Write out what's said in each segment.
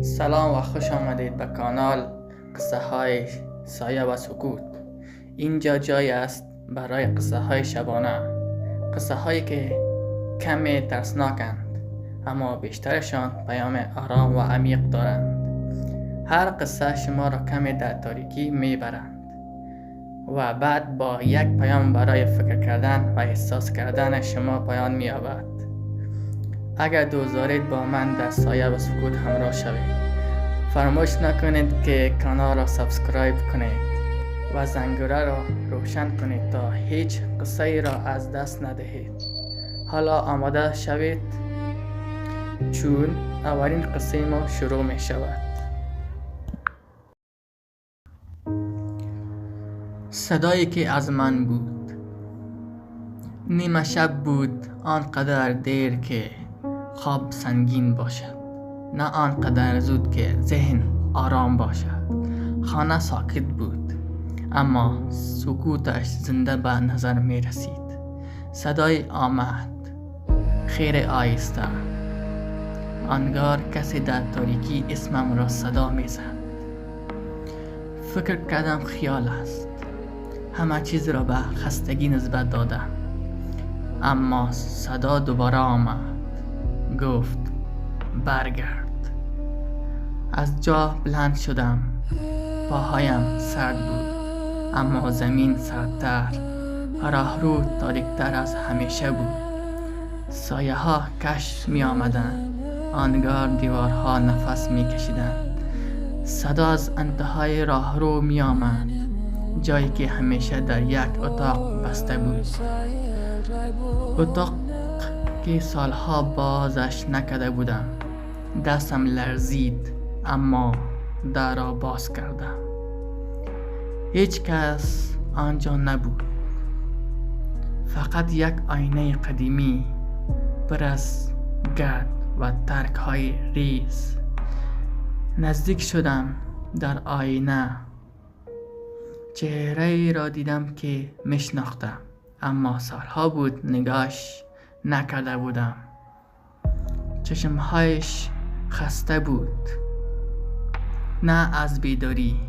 سلام و خوش آمدید به کانال قصه های سایه و سکوت. اینجا جای است برای قصه های شبانه، قصه هایی که کمی ترسناکند اما بیشترشان پیام آرام و عمیق دارند. هر قصه شما را کمی در تاریکی میبرند و بعد با یک پیام برای فکر کردن و احساس کردن شما پایان می‌یابد. اگر دوست دارید با من در سایه و سکوت همراه شوید، فراموش نکنید که کانال را سابسکرایب کنید و زنگوله را روشن کنید تا هیچ قصه ای را از دست ندهید. حالا آماده شوید چون اولین قصه ما شروع می شود. صدایی که از من بود. نیمه شب بود، آنقدر دیر که خواب سنگین باشد، نه آنقدر زود که ذهن آرام باشد. خانه ساکت بود اما سکوتش زنده به نظر می رسید. صدای آمد، خیر آهسته، انگار کسی در تاریکی اسمم را صدا می زد. فکر کردم خیال است، همه چیز را به خستگی نسبت دادم. اما صدا دوباره آمد، گفت برگرد. از جا بلند شدم، پاهایم سرد بود اما زمین سردتر، راهرو تاریکتر از همیشه بود. سایه ها کش می آمدند، انگار دیوارها نفس می کشیدند. صدا از انتهای راهرو می آمد، جایی که همیشه در یک اتاق بسته بود، اتاق که سالها بازش نکرده بودم. دستم لرزید اما در را باز کردم. هیچ کس آنجا نبود، فقط یک آینه قدیمی پر از گرد و ترک های ریز. نزدیک شدم، در آینه چهره ای را دیدم که میشناختم اما سالها بود نگاهش نکرده بودم. چشمهایش خسته بود، نه از بیداری.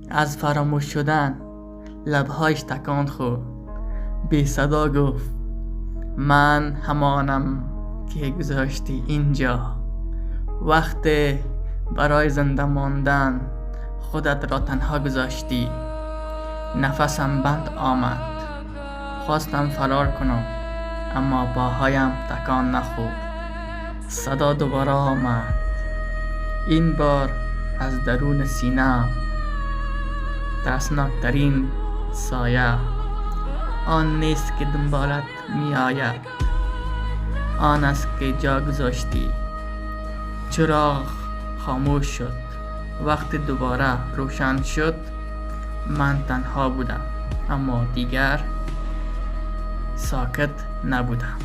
از فراموش شدن لبهایش تکان خورد، بی صدا گفت من همانم که گذاشتی اینجا. وقت برای زنده ماندن خودت را تنها گذاشتی. نفسم بند آمد، خواستم فرار کنم اما پاهایم تکان نخورد. صدا دوباره آمد، این بار از درون سینه‌ام. ترسناکترین سایه آن نیست که دنبالت می آید، آن است که جا گذاشتی. چراغ خاموش شد. وقتی دوباره روشن شد من تنها بودم اما دیگر ساکت نبودم.